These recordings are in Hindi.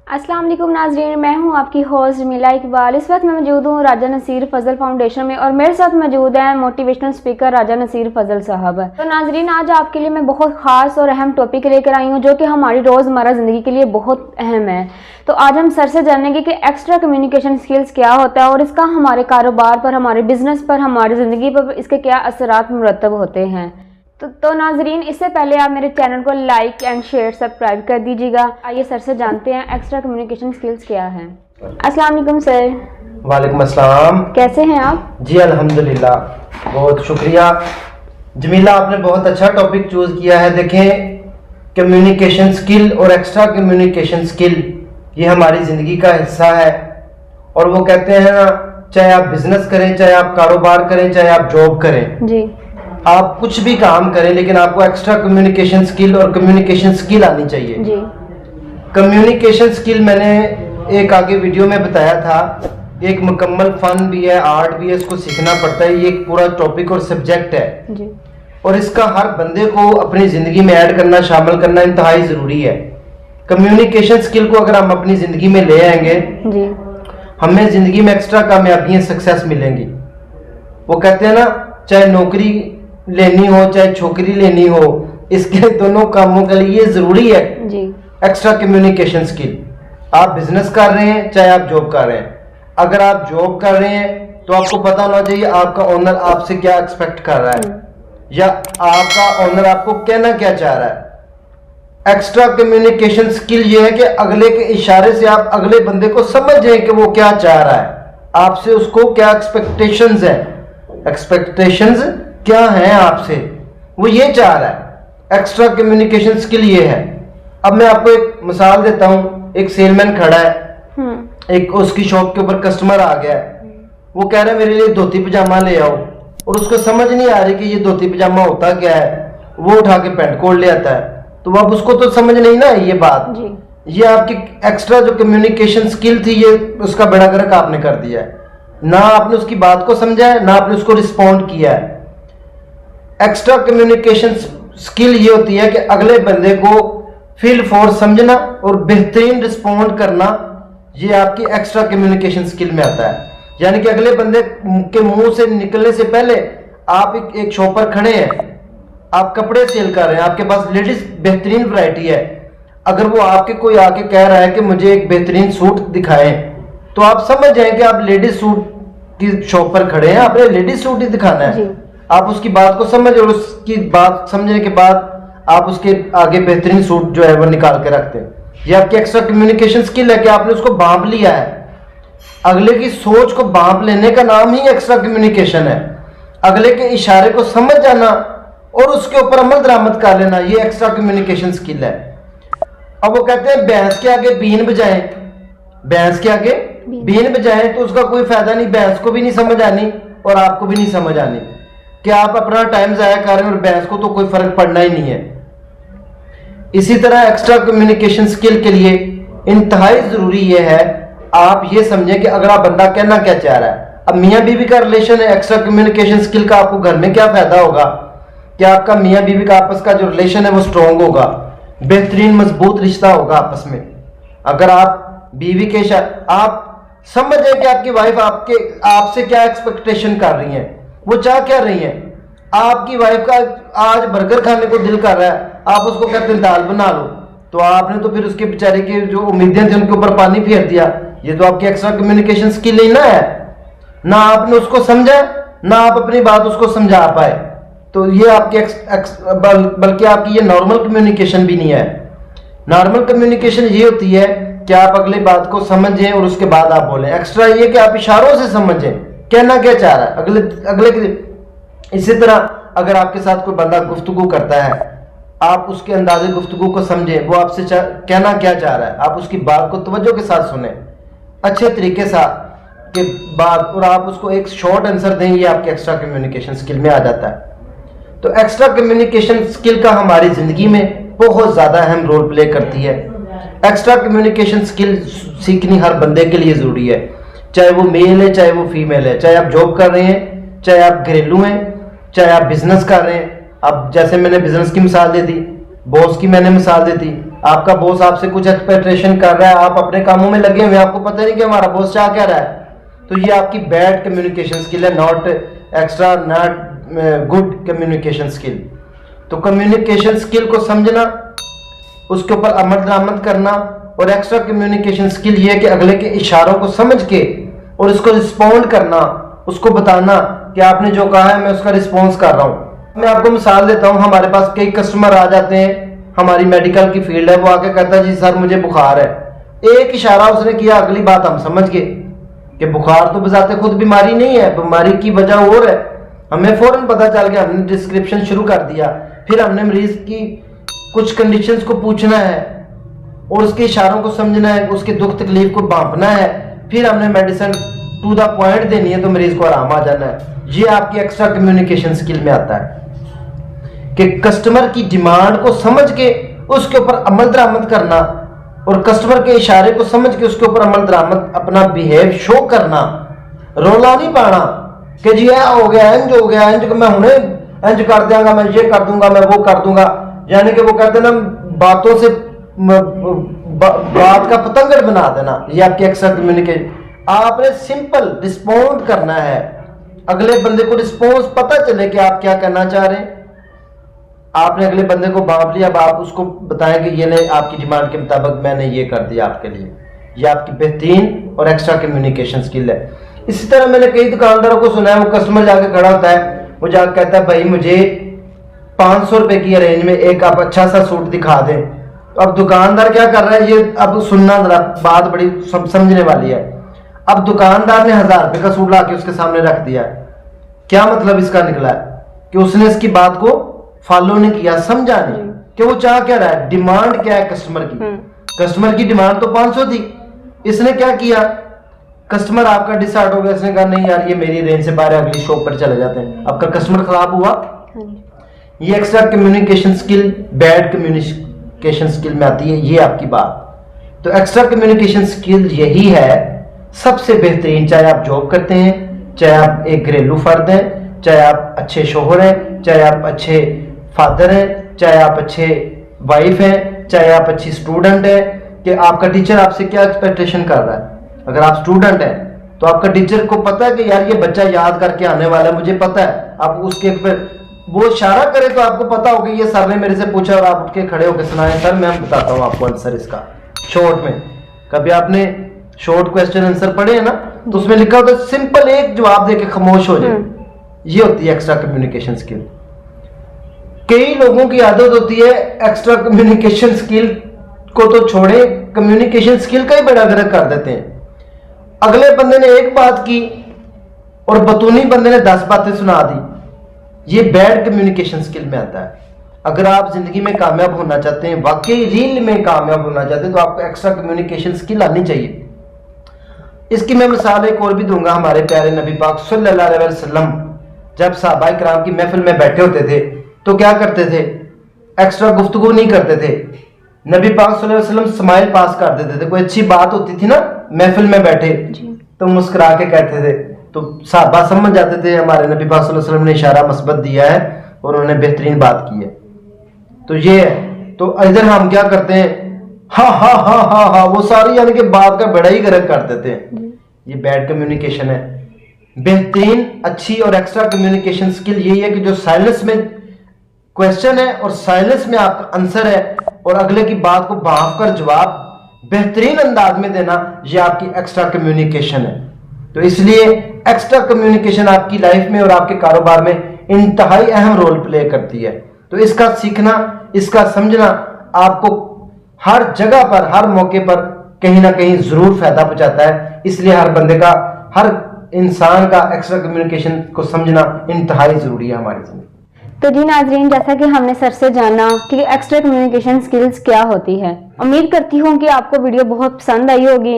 अस्सलाम वालेकुम नाज़रीन, मैं हूं आपकी होस्ट जमीला इकबाल। इस वक्त मैं मौजूद हूं राजा नसीर फ़ज़ल फाउंडेशन में और मेरे साथ मौजूद हैं मोटिवेशनल स्पीकर राजा नसीर फ़ज़ल साहब। तो नाज़रीन, आज आपके लिए मैं बहुत ख़ास और अहम टॉपिक लेकर आई हूं जो कि हमारी रोज़मर्रा ज़िंदगी के लिए बहुत अहम है। तो आज हम सर से जानेंगे कि एक्स्ट्रा कम्युनिकेशन स्किल्स क्या होता है और इसका हमारे कारोबार पर, हमारे बिजनेस पर, हमारी ज़िंदगी पर इसके क्या असरात मुरतब होते हैं। तो नाजरीन, इससे पहले आप मेरे चैनल को लाइक एंड शेयर सब्सक्राइब कर दीजिएगा। आइए सर से जानते हैं एक्स्ट्रा कम्युनिकेशन स्किल्स क्या है। अस्सलाम वालेकुम सर। वालेकुम अस्सलाम। कैसे हैं आप? जी अल्हम्दुलिल्लाह, बहुत शुक्रिया जमीला, आपने बहुत अच्छा टॉपिक चूज किया है। देखें, कम्युनिकेशन स्किल और एक्स्ट्रा कम्युनिकेशन स्किल ये हमारी ज़िंदगी का हिस्सा है। और वो कहते हैं ना, चाहे आप बिजनेस करें, चाहे आप कारोबार करें, चाहे आप जॉब करें, जी, आप कुछ भी काम करें, लेकिन आपको एक्स्ट्रा कम्युनिकेशन स्किल और कम्युनिकेशन स्किल आनी चाहिए। जी, कम्युनिकेशन स्किल मैंने एक आगे वीडियो में बताया था, एक मुकम्मल फन भी है, आर्ट भी है, इसको सीखना पड़ता है। ये एक पूरा टॉपिक और सब्जेक्ट है जी, और इसका हर बंदे को अपनी ज़िंदगी में ऐड करना, शामिल करना इंतहाई ज़रूरी है। कम्युनिकेशन स्किल को अगर हम अपनी ज़िंदगी में ले आएंगे, जी, हमें ज़िंदगी में एक्स्ट्रा कामयाबियाँ, सक्सेस मिलेंगी। वो कहते हैं ना, चाहे नौकरी लेनी हो, चाहे छोकरी लेनी हो, इसके दोनों कामों के लिए ज़रूरी है जी, एक्स्ट्रा कम्युनिकेशन स्किल। आप बिजनेस कर रहे हैं, चाहे आप जॉब कर रहे हैं। अगर आप जॉब कर रहे हैं तो आपको पता होना चाहिए आपका ओनर आपसे क्या एक्सपेक्ट कर रहा है, या आपका ओनर आपको कहना क्या चाह रहा है। एक्स्ट्रा कम्युनिकेशन स्किल ये है कि अगले के इशारे से आप अगले बंदे को समझ जाए कि वो क्या चाह रहा है आपसे, उसको क्या एक्सपेक्टेशंस है, एक्सपेक्टेशंस क्या हैं आपसे, वो ये चाह रहा है। एक्स्ट्रा कम्युनिकेशन स्किल ये है। अब मैं आपको एक मिसाल देता हूँ। एक सेलमैन खड़ा है, एक उसकी शॉप के ऊपर कस्टमर आ गया है, वो कह रहा है मेरे लिए धोती पजामा ले आओ, और उसको समझ नहीं आ रही कि ये धोती पजामा होता क्या है। वो उठा के पैंट कोट ले आता है, तो अब उसको तो समझ नहीं ना ये बात जी। ये आपकी एक्स्ट्रा जो कम्युनिकेशन स्किल थी, ये उसका बेड़ा गर्क आपने कर दिया है। ना आपने उसकी बात को समझा है, ना आपने उसको रिस्पॉन्ड किया है। एक्स्ट्रा कम्युनिकेशन स्किल ये होती है कि अगले बंदे को फील फोर्स समझना और बेहतरीन रिस्पॉन्ड करना, ये आपकी एक्स्ट्रा कम्युनिकेशन स्किल में आता है। यानी कि अगले बंदे के मुंह से निकलने से पहले आप एक शॉप पर खड़े हैं, आप कपड़े सेल कर रहे हैं, आपके पास लेडीज बेहतरीन वैरायटी है। अगर वो आपके कोई आके कह रहा है कि मुझे एक बेहतरीन सूट दिखाएं, तो आप समझ जाएं कि आप लेडीज सूट की शॉप पर खड़े हैं, आपने लेडीज सूट ही दिखाना है। आप उसकी बात को समझ, और उसकी बात समझने के बाद आप उसके आगे बेहतरीन सूट जो है वो निकाल के रखते हैं। ये आपकी एक्स्ट्रा कम्युनिकेशन स्किल है कि आपने उसको भांप लिया है। अगले की सोच को भांप लेने का नाम ही एक्स्ट्रा कम्युनिकेशन है। अगले के इशारे को समझ जाना और उसके ऊपर अमल दरामद कर लेना, ये एक्स्ट्रा कम्युनिकेशन स्किल है। अब वो कहते हैं भैंस के आगे बीन बजाएं, भैंस के आगे बीन बजाएं तो उसका कोई फायदा नहीं, भैंस को भी नहीं समझ आनी और आपको भी नहीं समझ आनी कि आप अपना टाइम जाया कर रहे हैं, और भैंस को तो कोई फर्क पड़ना ही नहीं है। इसी तरह एक्स्ट्रा कम्युनिकेशन स्किल के लिए इंतहाई जरूरी ये है, आप ये समझें कि अगला बंदा कहना क्या चाह रहा है। अब मियाँ बीवी का रिलेशन है, एक्स्ट्रा कम्युनिकेशन स्किल का आपको घर में क्या फायदा होगा कि आपका मियाँ बीवी का आपस का जो रिलेशन है वो स्ट्रॉन्ग होगा, बेहतरीन मजबूत रिश्ता होगा आपस में। अगर आप बीवी के आप समझ जाए कि आपकी वाइफ आपसे क्या एक्सपेक्टेशन कर रही है, वो चाह क्या रही है। आपकी वाइफ का आज बर्गर खाने को दिल कर रहा है, आप उसको कहते हैं दाल बना लो, तो आपने तो फिर उसके बेचारे की जो उम्मीदें थी उनके ऊपर पानी फेर दिया। ये तो आपकी एक्स्ट्रा कम्युनिकेशन स्किल ही ना है, ना आपने उसको समझा, ना आप अपनी बात उसको समझा पाए। तो ये आपकी बल्कि आपकी ये नॉर्मल कम्युनिकेशन भी नहीं है। नॉर्मल कम्युनिकेशन ये होती है कि आप अगली बात को समझें और उसके बाद आप बोलें। एक्स्ट्रा ये कि आप इशारों से समझें कहना क्या चाह रहा है अगले के। इसी तरह अगर आपके साथ कोई बंदा गुफ्तगू करता है, आप उसके अंदाजे गुफ्तगू को समझें, वो आपसे कहना क्या चाह रहा है, आप उसकी बात को तवज्जो के साथ सुने, अच्छे तरीके से के बात, और आप उसको एक शॉर्ट आंसर दें। ये आपके एक्स्ट्रा कम्युनिकेशन स्किल में आ जाता है। तो एक्स्ट्रा कम्युनिकेशन स्किल का हमारी जिंदगी में बहुत ज्यादा अहम रोल प्ले करती है। एक्स्ट्रा कम्युनिकेशन स्किल सीखनी हर बंदे के लिए जरूरी है, चाहे वो मेल है, चाहे वो फीमेल है, चाहे आप जॉब कर रहे हैं, चाहे आप घरेलू हैं, चाहे आप बिजनेस कर रहे हैं। अब जैसे मैंने बिजनेस की मिसाल दे दी, बॉस की मैंने मिसाल दे दी, आपका बॉस आपसे कुछ एक्सपेक्टेशन कर रहा है, आप अपने कामों में लगे हुए, आपको पता नहीं कि हमारा बॉस चाह क्या रहा है, तो ये आपकी बैड कम्युनिकेशन स्किल है, not extra, not good communication skill. तो कम्युनिकेशन स्किल को समझना, उसके ऊपर अमल दरामद करना, और एक्स्ट्रा कम्युनिकेशन स्किल ये है कि अगले के इशारों को समझ के और उसको रिस्पॉन्ड करना, उसको बताना कि आपने जो कहा है मैं उसका रिस्पॉन्स कर रहा हूँ। मैं आपको मिसाल देता हूँ, हमारे पास कई कस्टमर आ जाते हैं, हमारी मेडिकल की फील्ड है, वो आके कहता है जी सर मुझे बुखार है, एक इशारा उसने किया, अगली बात हम समझ गए कि बुखार तो बजाते खुद बीमारी नहीं है, बीमारी की वजह और है। हमें फौरन पता चल गया, हमने डिस्क्रिप्शन शुरू कर दिया, फिर हमने मरीज की कुछ कंडीशंस को पूछना है और उसके इशारों को समझना है, उसके दुख तकलीफ को बांपना है, फिर हमने मेडिसिन टू द पॉइंट देनी है तो मरीज को आराम आ जाना है। ये आपकी एक्स्ट्रा कम्युनिकेशन स्किल में आता है कि कस्टमर की डिमांड को समझ के उसके ऊपर अमल दरामद करना और कस्टमर के इशारे को समझ के उसके ऊपर अमल दरामद, अपना बिहेव शो करना, रोला नहीं पाना कि जी यह हो गया, इंज हो गया, इंज मैं हुने इंज कर देंगा, मैं ये कर दूंगा, मैं वो कर दूंगा, यानी कि वो कहते हैं ना बातों से बात का पतंगड़ बना देना। ये आपकी एक्स्ट्रा कम्युनिकेशन। आपने सिंपल रिस्पॉन्ड करना है, अगले बंदे को रिस्पॉन्स पता चले कि आप क्या करना चाह रहे हैं। आपने अगले बंदे को बांप लिया, अब आप उसको बताएं कि ये नहीं, आपकी डिमांड के मुताबिक मैंने ये कर दिया आपके लिए। ये आपकी बेहतरीन और एक्स्ट्रा कम्युनिकेशन स्किल है। इसी तरह मैंने कई दुकानदारों को सुना है, वो कस्टमर जाके खड़ा होता है, वो जाकर कहता है भाई मुझे 500 रुपए की रेंज में एक आप अच्छा सा सूट दिखा दें। तो अब दुकानदार क्या कर रहा है, ये अब सुनना जरा, बात बड़ी समझने वाली है। अब दुकानदार ने 1000 रुपए का सूट ला के उसके सामने रख दिया। क्या मतलब इसका निकला है कि उसने इसकी बात को फॉलो नहीं किया, समझा नहीं कि वो चाह क्या रहा है, डिमांड क्या है कस्टमर की। कस्टमर की डिमांड तो 500 थी, इसने क्या किया, कस्टमर आपका डिसाइड हो गया, इसने कहा नहीं यार ये मेरी रेंज से बाहर, अगली शॉप पर चले जाते हैं। आपका कस्टमर खराब हुआ। ये extra communication skill bad communication skill में आती है, ये आपकी बात। तो एक्स्ट्रा कम्युनिकेशन स्किल यही है सबसे बेहतरीन, चाहे आप जॉब करते हैं, चाहे आप एक घरेलू फर्द हैं, चाहे आप अच्छे शोहर हैं, चाहे आप अच्छे फादर हैं, चाहे आप अच्छे वाइफ हैं, चाहे आप अच्छी स्टूडेंट हैं, कि आपका टीचर आपसे क्या एक्सपेक्टेशन कर रहा है। अगर आप स्टूडेंट हैं तो आपका टीचर को पता है कि यार ये बच्चा याद करके आने वाला है, मुझे पता है। आप उसके पर वो इशारा करे तो आपको पता होगा ये सर ने मेरे से पूछा और आप उठ के खड़े होकर सुनाए, सर मैं बताता हूँ आपको आंसर इसका शॉर्ट में। कभी आपने शॉर्ट क्वेश्चन आंसर पढ़े है ना, तो उसमें लिखा होता है सिंपल एक जवाब देके खामोश हो जाए। ये होती है एक्स्ट्रा कम्युनिकेशन स्किल। कई लोगों की आदत होती है एक्स्ट्रा कम्युनिकेशन स्किल को तो छोड़े, कम्युनिकेशन स्किल का ही बड़ा गर्क कर देते हैं। अगले बंदे ने एक बात की और बतूनी बंदे ने 10 बातें सुना दी। ये बैड कम्युनिकेशन स्किल में आता है। अगर आप जिंदगी में कामयाब होना चाहते हैं, वाकई रील में कामयाब होना चाहते हैं, तो आपको एक्स्ट्रा कम्युनिकेशन स्किल आनी चाहिए। इसकी मैं मिसाल एक और भी दूंगा। हमारे प्यारे नबी पाक सल्लल्लाहु अलैहि वसल्लम जब सहाबाए किराम की महफिल में बैठे होते थे तो क्या करते थे, एक्स्ट्रा गुफ्तगू नहीं करते थे। नबी पाक सल्लल्लाहु अलैहि वसल्लम स्माइल पास कर देते थे। कोई अच्छी बात होती थी ना महफिल में बैठे तो मुस्कुरा के कहते थे, तो साहबा समझ जाते थे हमारे नबी पाक सल्लल्लाहु अलैहि वसल्लम ने इशारा मस्बत दिया है और उन्होंने बेहतरीन बात की है। तो ये है। तो इधर हम क्या करते हैं, हाँ हाँ हाँ हाँ हाँ, वो सारी यानी कि बात का बड़ा ही गर्क कर देते हैं। ये बैड कम्युनिकेशन है। बेहतरीन अच्छी और एक्स्ट्रा कम्युनिकेशन स्किल यही है कि जो साइलेंस में क्वेश्चन है और साइलेंस में आपका आंसर है और अगले की बात को भाप कर जवाब बेहतरीन अंदाज में देना, यह आपकी एक्स्ट्रा कम्युनिकेशन है। तो इसलिए एक्स्ट्रा कम्युनिकेशन आपकी लाइफ में और आपके कारोबार में इंतहाई अहम रोल प्ले करती है। तो इसका सीखना, इसका समझना आपको हर जगह पर, हर मौके पर कहीं ना कहीं जरूर फायदा पहुंचाता है। इसलिए हर बंदे का, हर इंसान का एक्स्ट्रा कम्युनिकेशन को समझना इंतहाई जरूरी है हमारी जिंदगी। तो जी नाजरीन, जैसा कि हमने सर से जाना कि एक्स्ट्रा कम्युनिकेशन स्किल्स क्या होती है, उम्मीद करती हूँ कि आपको वीडियो बहुत पसंद आई होगी।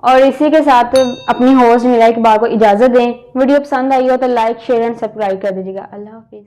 और इसी के साथ अपनी होस्ट मीरा इकबाल को इजाजत दें। वीडियो पसंद आई हो तो लाइक, शेयर एंड सब्सक्राइब कर दीजिएगा। अल्लाह हाफिज।